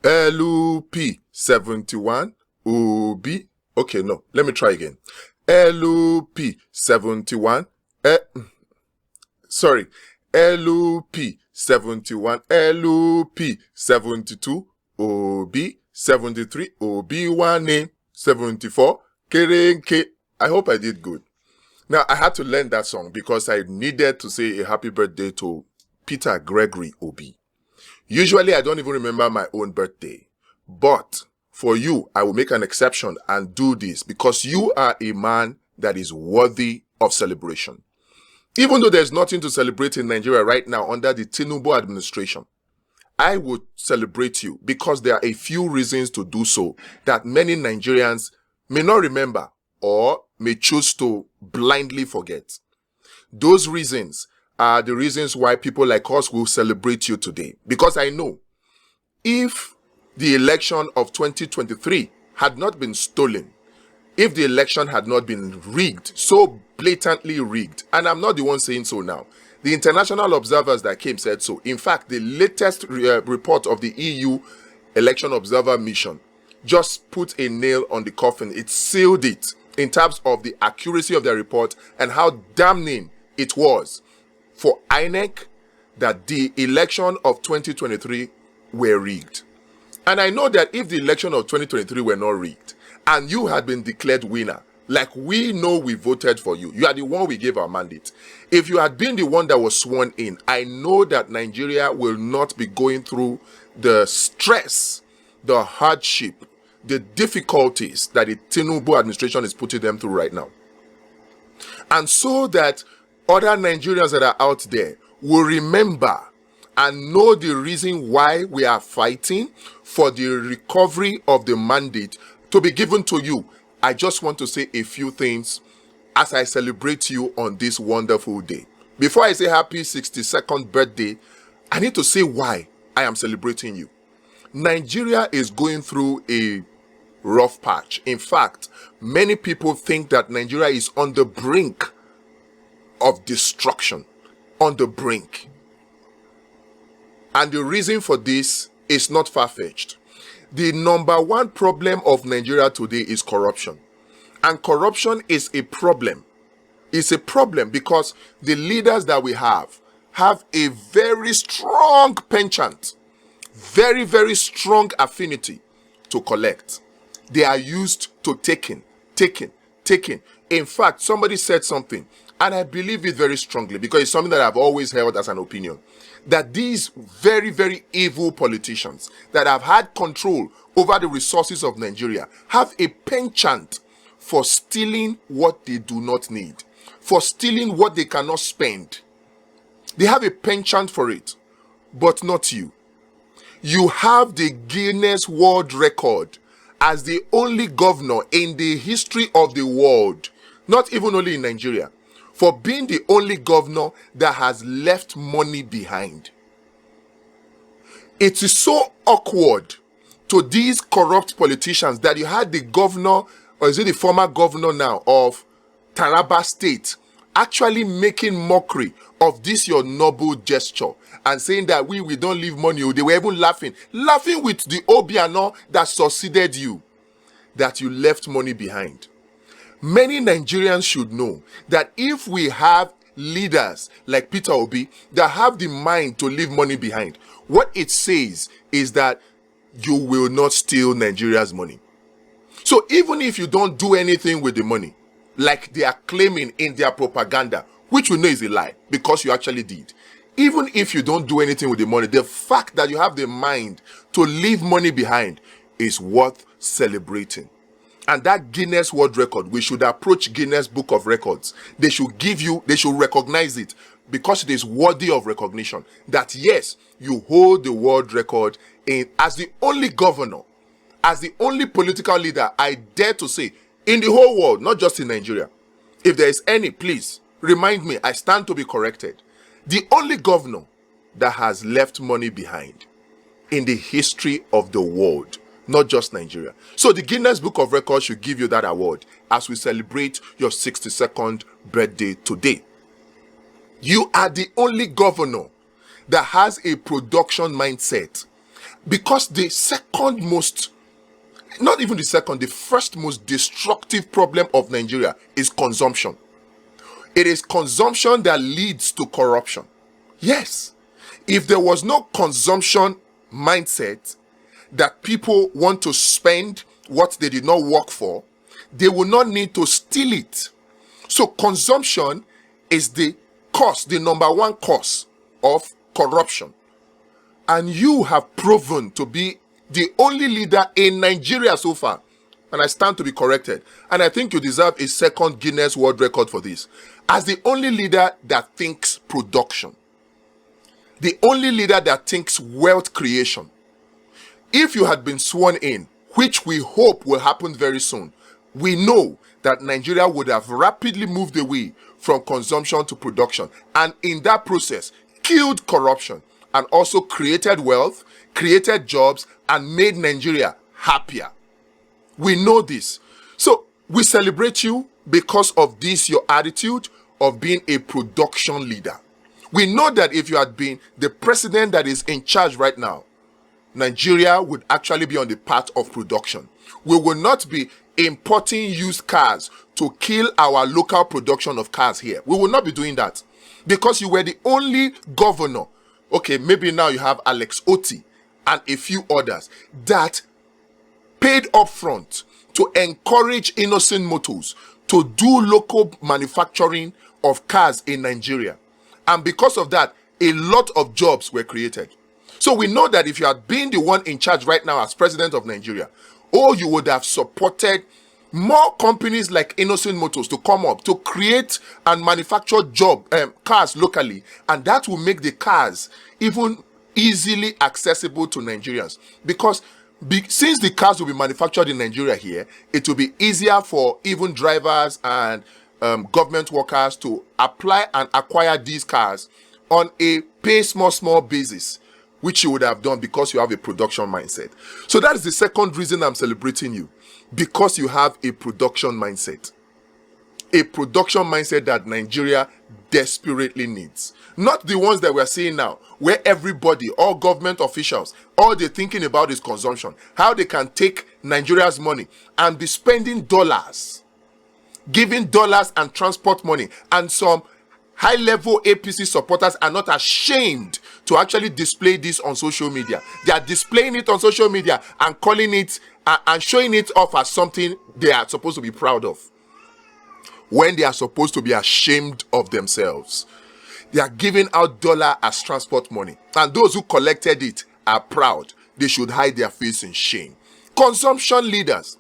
LUP 71 OB. Okay, no, let me try again. LUP 71 sorry, LUP 71 LUP 72 OB 73 OB1A 74 Kerenke. I hope I did good. Now, I had to learn that song because I needed to say a happy birthday to Peter Gregory Obi. Usually, I don't even remember my own birthday. But for you, I will make an exception and do this because you are a man that is worthy of celebration. Even though there's nothing to celebrate in Nigeria right now under the Tinubu administration, I would celebrate you because there are a few reasons to do so that many Nigerians may not remember or may choose to blindly forget. Those reasons are the reasons why people like us will celebrate you today. Because I know if the election of 2023 had not been stolen, if the election had not been rigged, so blatantly rigged, and I'm not the one saying so now, the international observers that came said so. In fact, the latest report of the EU Election Observer Mission just put a nail on the coffin. It sealed it in terms of the accuracy of their report and how damning it was for INEC that the election of 2023 were rigged. And I know that if the election of 2023 were not rigged and you had been declared winner, like we know we voted for you, you are the one we gave our mandate. If you had been the one that was sworn in, I know that Nigeria will not be going through the stress, the hardship, the difficulties that the Tinubu administration is putting them through right now. And so that other Nigerians that are out there will remember and know the reason why we are fighting for the recovery of the mandate to be given to you. I just want to say a few things as I celebrate you on this wonderful day. Before I say happy 62nd birthday, I need to say why I am celebrating you. Nigeria is going through a rough patch. In fact, many people think that Nigeria is on the brink of destruction, on the brink. And the reason for this is not far-fetched. The number one problem of Nigeria today is corruption. And corruption is a problem. It's a problem because the leaders that we have a very strong penchant, very, very strong affinity to collect. They are used to taking. In fact, somebody said something, and I believe it very strongly because it's something that I've always held as an opinion, that these very, very evil politicians that have had control over the resources of Nigeria have a penchant for stealing what they do not need, for stealing what they cannot spend. They have a penchant for it, but not you. You have the Guinness World Record as the only governor in the history of the world, not even only in Nigeria, for being the only governor that has left money behind. It is so awkward to these corrupt politicians that you had the governor, or is it the former governor now, of Taraba State, actually making mockery of this your noble gesture and saying that we don't leave money. They were even laughing with the Obiano that succeeded you, that you left money behind. Many Nigerians should know that if we have leaders like Peter Obi that have the mind to leave money behind, what it says is that you will not steal Nigeria's money. So even if you don't do anything with the money, like they are claiming in their propaganda, which we know is a lie because you actually did, even if you don't do anything with the money, the fact that you have the mind to leave money behind is worth celebrating. And that Guinness World Record, we should approach Guinness Book of Records. They should recognize it because it is worthy of recognition. That yes, you hold the world record as the only governor, as the only political leader, I dare to say, in the whole world, not just in Nigeria. If there is any, please remind me, I stand to be corrected. The only governor that has left money behind in the history of the world, not just Nigeria. So the Guinness Book of Records should give you that award as we celebrate your 62nd birthday today. You are the only governor that has a production mindset, Because the second most, not even the second, the first most destructive problem of Nigeria is consumption. It is consumption that leads to corruption. Yes, if there was no consumption mindset that people want to spend what they did not work for, they will not need to steal it. So consumption is the cause, the number one cause of corruption. And you have proven to be the only leader in Nigeria so far, and I stand to be corrected, and I think you deserve a second Guinness World Record for this, as the only leader that thinks production, the only leader that thinks wealth creation. If you had been sworn in, which we hope will happen very soon, we know that Nigeria would have rapidly moved away from consumption to production, and in that process killed corruption and also created wealth, created jobs, and made Nigeria happier. We know this. So we celebrate you because of this, your attitude of being a production leader. We know that if you had been the president that is in charge right now, Nigeria would actually be on the path of production. We will not be importing used cars to kill our local production of cars here. We will not be doing that because you were the only governor. Okay, maybe now you have Alex Oti and a few others that paid upfront to encourage innocent motors to do local manufacturing of cars in Nigeria. And because of that, a lot of jobs were created. So we know that if you had been the one in charge right now as president of Nigeria, you would have supported more companies like Innocent Motors to come up to create and manufacture cars locally, and that will make the cars even easily accessible to Nigerians. Because since the cars will be manufactured in Nigeria here, it will be easier for even drivers and government workers to apply and acquire these cars on a pay small basis, which you would have done because you have a production mindset. So that is the second reason I'm celebrating you, because you have a production mindset. A production mindset that Nigeria desperately needs. Not the ones that we're seeing now, where everybody, all government officials, all they're thinking about is consumption. How they can take Nigeria's money and be spending dollars, giving dollars and transport money, and some high-level APC supporters are not ashamed to actually display this on social media. They are displaying it on social media and calling it and showing it off as something they are supposed to be proud of, when they are supposed to be ashamed of themselves. They are giving out dollar as transport money, and those who collected it are proud. They should hide their face in shame. Consumption leaders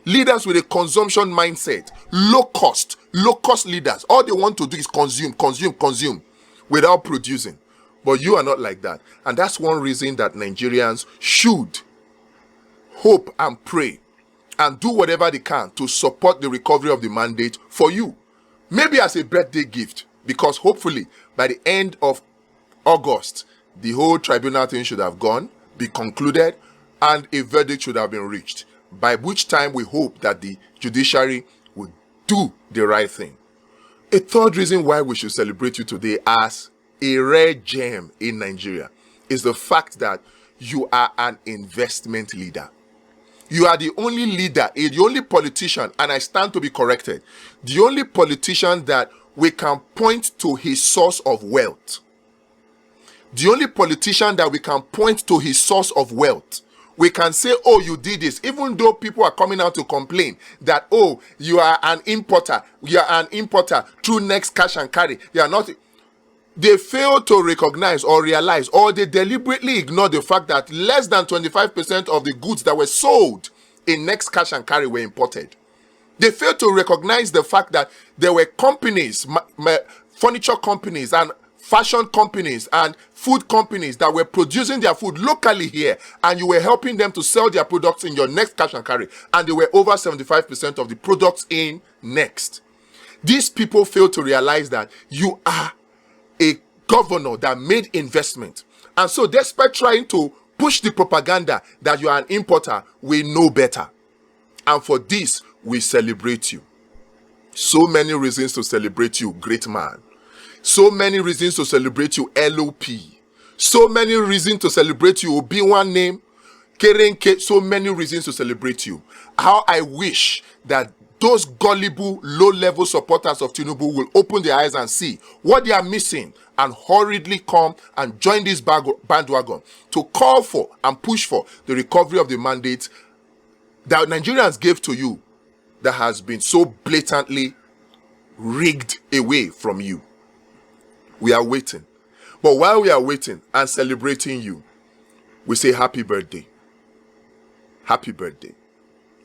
with a consumption mindset, low cost leaders. All they want to do is consume without producing. But you are not like that. And that's one reason that Nigerians should hope and pray and do whatever they can to support the recovery of the mandate for you. Maybe as a birthday gift, because hopefully by the end of August, the whole tribunal thing should have gone, be concluded, and a verdict should have been reached, by which time we hope that the judiciary will do the right thing. A third reason why we should celebrate you today as a rare gem in Nigeria is the fact that you are an investment leader. You are the only leader, the only politician, and I stand to be corrected, the only politician that we can point to his source of wealth. The only politician that we can point to his source of wealth. We can say, oh, you did this, even though people are coming out to complain that, oh, you are an importer through Next Cash and Carry. You are not. They fail to recognize or realize, or they deliberately ignore the fact that less than 25% of the goods that were sold in Next Cash and Carry were imported. They fail to recognize the fact that there were companies, furniture companies and fashion companies and food companies that were producing their food locally here, and you were helping them to sell their products in your Next Cash and Carry, and they were over 75% of the products in Next. These people fail to realize that you are a governor that made investment, and so despite trying to push the propaganda that you are an importer, we know better, and for this we celebrate you. So many reasons to celebrate you, great man. So many reasons to celebrate you, LOP. So many reasons to celebrate you. Obi one name. Kerenke, so many reasons to celebrate you. How I wish that those gullible, low-level supporters of Tinubu will open their eyes and see what they are missing and hurriedly come and join this bandwagon to call for and push for the recovery of the mandate that Nigerians gave to you that has been so blatantly rigged away from you. We are waiting. But while we are waiting and celebrating you, we say happy birthday. Happy birthday.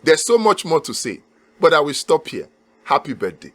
There's so much more to say, but I will stop here. Happy birthday.